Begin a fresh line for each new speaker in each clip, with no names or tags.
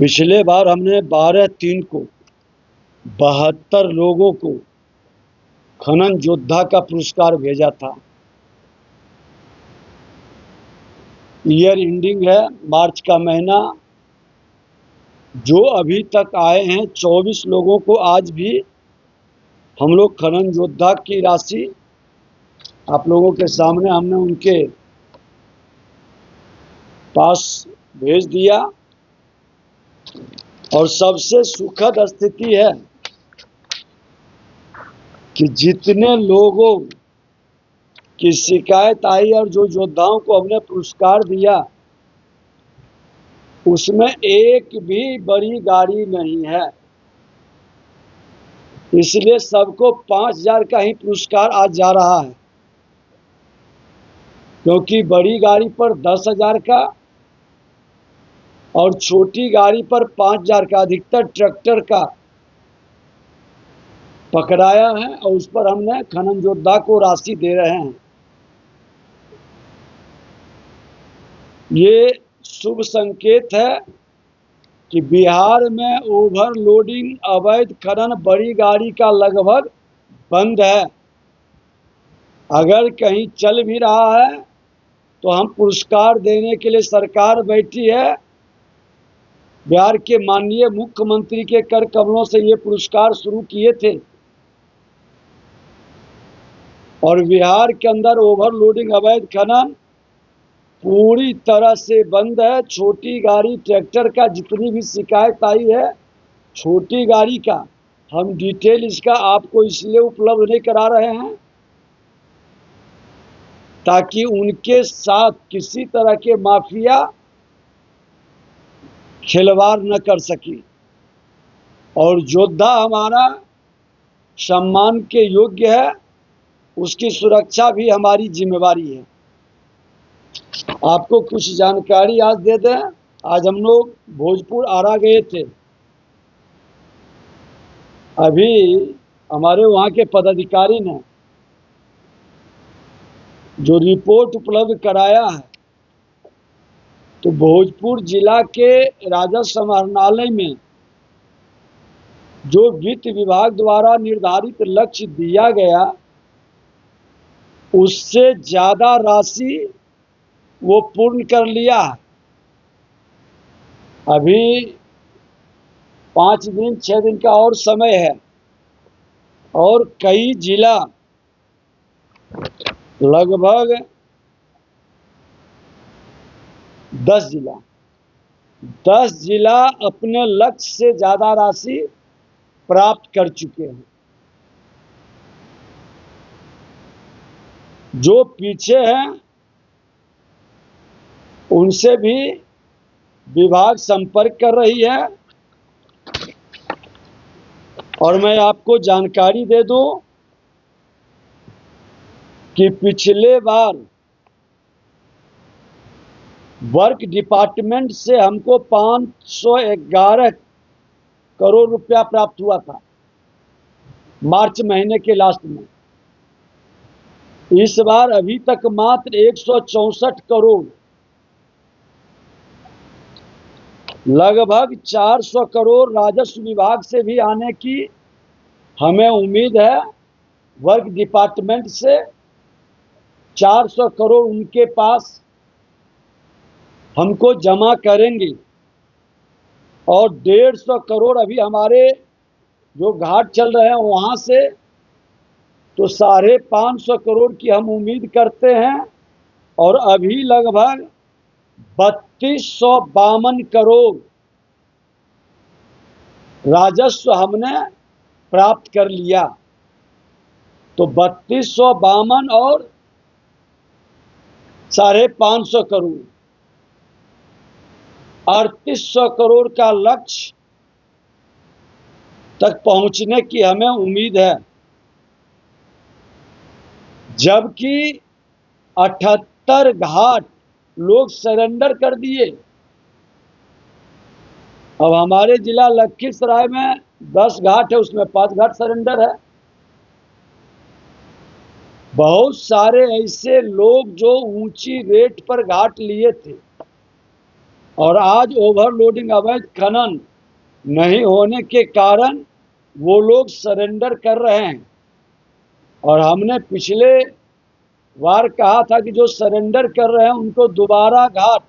पिछले बार हमने 12/3 को 72 लोगों को खनन योद्धा का पुरस्कार भेजा था। ईयर एंडिंग है, मार्च का महीना। जो अभी तक आए हैं 24 लोगों को आज भी हम लोग खनन योद्धा की राशि आप लोगों के सामने हमने उनके पास भेज दिया। और सबसे सुखद स्थिति है कि जितने लोगों की शिकायत आई और जो योद्धाओं को हमने पुरस्कार दिया उसमें एक भी बड़ी गाड़ी नहीं है। इसलिए सबको 5,000 का ही पुरस्कार आज जा रहा है, क्योंकि बड़ी गाड़ी पर 10,000 का और छोटी गाड़ी पर 5,000 का अधिकतर ट्रैक्टर का पकड़ाया है और उस पर हमने खनन योद्धा को राशि दे रहे हैं। ये शुभ संकेत है कि बिहार में ओवरलोडिंग, अवैध खनन बड़ी गाड़ी का लगभग बंद है। अगर कहीं चल भी रहा है तो हम पुरस्कार देने के लिए सरकार बैठी है। बिहार के माननीय मुख्यमंत्री के कर कमलों से ये पुरस्कार शुरू किए थे और बिहार के अंदर ओवरलोडिंग, अवैध खनन पूरी तरह से बंद है। छोटी गाड़ी, ट्रैक्टर का जितनी भी शिकायत आई है छोटी गाड़ी का, हम डिटेल इसका आपको इसलिए उपलब्ध नहीं करा रहे हैं ताकि उनके साथ किसी तरह के माफिया खिलवाड़ न कर सके। और योद्धा हमारा सम्मान के योग्य है, उसकी सुरक्षा भी हमारी जिम्मेवारी है। आपको कुछ जानकारी आज दे दें। आज हम लोग भोजपुर आरा गए थे। अभी हमारे वहाँ के पदाधिकारी ने जो रिपोर्ट उपलब्ध कराया है तो भोजपुर जिला के राजस्व समाहरणालय में जो वित्त विभाग द्वारा निर्धारित लक्ष्य दिया गया उससे ज्यादा राशि वो पूर्ण कर लिया है। अभी 5 दिन 6 दिन का और समय है और कई जिला, लगभग 10 जिला अपने लक्ष्य से ज्यादा राशि प्राप्त कर चुके हैं। जो पीछे हैं उनसे भी विभाग संपर्क कर रही है। और मैं आपको जानकारी दे दूं कि पिछले बार वर्क डिपार्टमेंट से हमको 511 करोड़ रुपया प्राप्त हुआ था मार्च महीने के लास्ट में। इस बार अभी तक मात्र 164 करोड़, लगभग 400 करोड़ राजस्व विभाग से भी आने की हमें उम्मीद है। वर्क डिपार्टमेंट से 400 करोड़ उनके पास हमको जमा करेंगे और 150 करोड़ अभी हमारे जो घाट चल रहे हैं वहां से, तो 550 करोड़ की हम उम्मीद करते हैं। और अभी लगभग 3252 करोड़ राजस्व हमने प्राप्त कर लिया। तो 3252 और 550 करोड़, 3800 करोड़ का लक्ष्य तक पहुंचने की हमें उम्मीद है। जबकि 78 घाट लोग सरेंडर कर दिए। अब हमारे जिला लखीसराय में 10 घाट है, उसमें 5 घाट सरेंडर है। बहुत सारे ऐसे लोग जो ऊंची रेट पर घाट लिए थे और आज ओवरलोडिंग अवैध खनन नहीं होने के कारण वो लोग सरेंडर कर रहे हैं। और हमने पिछले बार कहा था कि जो सरेंडर कर रहे हैं उनको दोबारा घाट,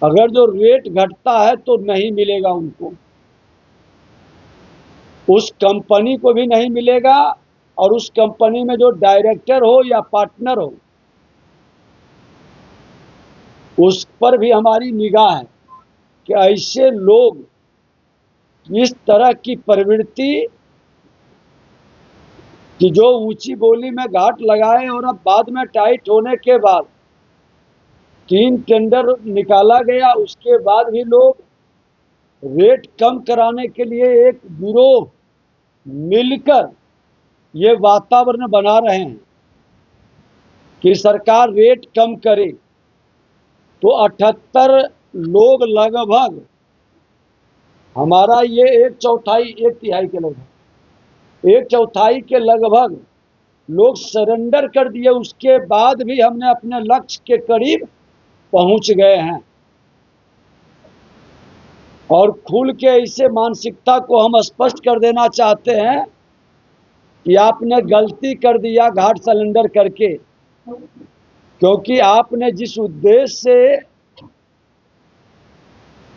अगर जो रेट घटता है तो नहीं मिलेगा उनको, उस कंपनी को भी नहीं मिलेगा, और उस कंपनी में जो डायरेक्टर हो या पार्टनर हो उस पर भी हमारी निगाह है कि ऐसे लोग इस तरह की प्रवृत्ति कि जो ऊंची बोली में घाट लगाए और अब बाद में टाइट होने के बाद 3 टेंडर निकाला गया, उसके बाद भी लोग रेट कम कराने के लिए एक गिरोह मिलकर ये वातावरण बना रहे हैं कि सरकार रेट कम करे। तो 78 लोग लगभग, हमारा ये 1/4 1/3 के लगभग 1/4 के लगभग लोग सरेंडर कर दिए, उसके बाद भी हमने अपने लक्ष्य के करीब पहुंच गए हैं। और खुल के इसे मानसिकता को हम स्पष्ट कर देना चाहते हैं कि आपने गलती कर दिया घाट सरेंडर करके, क्योंकि आपने जिस उद्देश्य से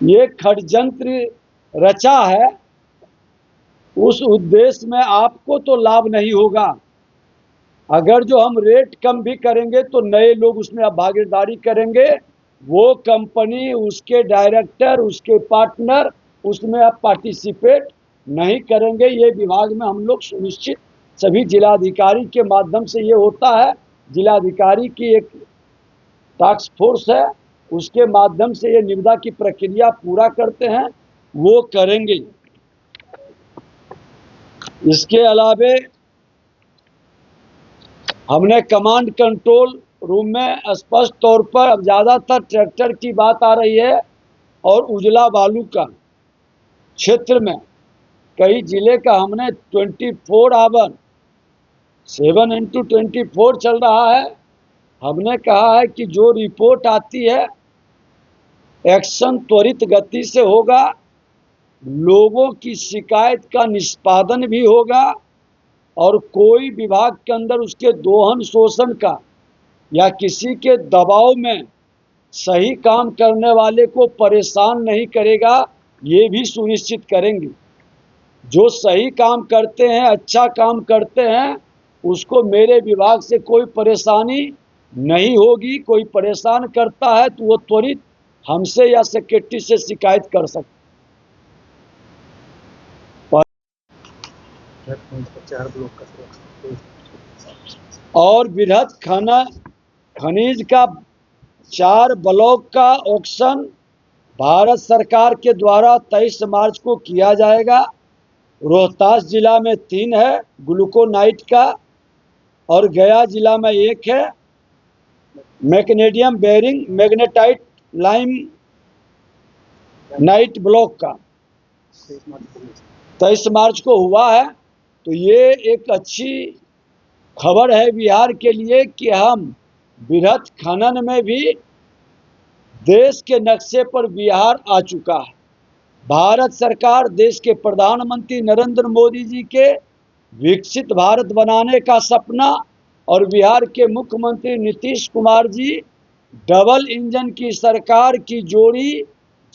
ये षड्यंत्र रचा है उस उद्देश्य में आपको तो लाभ नहीं होगा। अगर जो हम रेट कम भी करेंगे तो नए लोग उसमें अब भागीदारी करेंगे, वो कंपनी, उसके डायरेक्टर, उसके पार्टनर उसमें अब पार्टिसिपेट नहीं करेंगे। ये विभाग में हम लोग सुनिश्चित सभी जिलाधिकारी के माध्यम से ये होता है। जिलाधिकारी की एक टास्क फोर्स है, उसके माध्यम से ये निविदा की प्रक्रिया पूरा करते हैं, वो करेंगे। इसके अलावे हमने कमांड कंट्रोल रूम में स्पष्ट तौर पर, अब ज़्यादातर ट्रैक्टर की बात आ रही है और उजला बालू का क्षेत्र में कई जिले का हमने 24 आवर 7x24 चल रहा है। हमने कहा है कि जो रिपोर्ट आती है एक्शन त्वरित गति से होगा, लोगों की शिकायत का निष्पादन भी होगा, और कोई विभाग के अंदर उसके दोहन शोषण का या किसी के दबाव में सही काम करने वाले को परेशान नहीं करेगा, ये भी सुनिश्चित करेंगे। जो सही काम करते हैं, अच्छा काम करते हैं, उसको मेरे विभाग से कोई परेशानी नहीं होगी। कोई परेशान करता है तो वो त्वरित हमसे या सेक्रेटरी से शिकायत कर सकते। और बृहद खनिज का 4 ब्लॉक का ऑक्शन भारत सरकार के द्वारा 23 मार्च को किया जाएगा। रोहतास जिला में 3 है ग्लूकोनाइट का, और गया जिला में 1 है magnesium bearing magnetite limonite block का। 23 मार्च को हुआ है। तो ये एक अच्छी खबर है बिहार के लिए कि हम बृहद खनन में भी देश के नक्शे पर बिहार आ चुका है। भारत सरकार, देश के प्रधानमंत्री नरेंद्र मोदी जी के विकसित भारत बनाने का सपना और बिहार के मुख्यमंत्री नीतीश कुमार जी डबल इंजन की सरकार की जोड़ी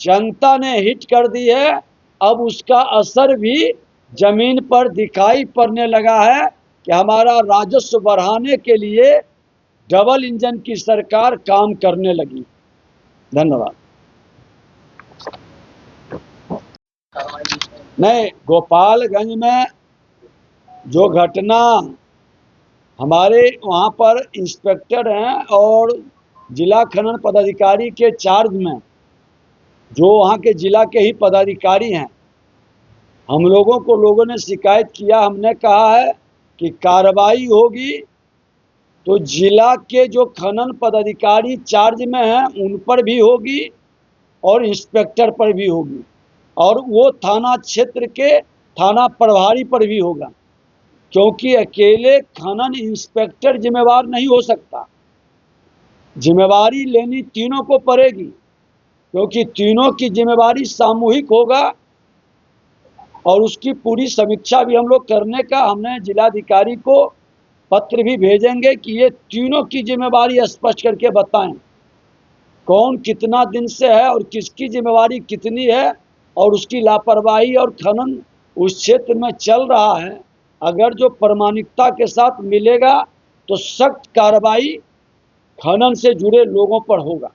जनता ने हिट कर दी है। अब उसका असर भी जमीन पर दिखाई पड़ने लगा है कि हमारा राजस्व बढ़ाने के लिए डबल इंजन की सरकार काम करने लगी। धन्यवाद। नहीं, गोपालगंज में जो घटना, हमारे वहाँ पर इंस्पेक्टर हैं और जिला खनन पदाधिकारी के चार्ज में जो वहाँ के जिला के ही पदाधिकारी हैं, हम लोगों ने शिकायत किया। हमने कहा है कि कार्रवाई होगी तो जिला के जो खनन पदाधिकारी चार्ज में हैं उन पर भी होगी और इंस्पेक्टर पर भी होगी, और वो थाना क्षेत्र के थाना प्रभारी पर भी होगा, क्योंकि अकेले खनन इंस्पेक्टर जिम्मेवार नहीं हो सकता। जिम्मेवारी लेनी तीनों को पड़ेगी। क्योंकि तीनों की जिम्मेवारी सामूहिक होगा और उसकी पूरी समीक्षा भी हम लोग करने का हमने जिलाधिकारी को पत्र भी भेजेंगे कि ये तीनों की जिम्मेवारी स्पष्ट करके बताएं, कौन कितना दिन से है और किसकी जिम्मेवारी कितनी है, और उसकी लापरवाही और खनन उस क्षेत्र में चल रहा है, अगर जो प्रामाणिकता के साथ मिलेगा तो सख्त कार्रवाई खनन से जुड़े लोगों पर होगा।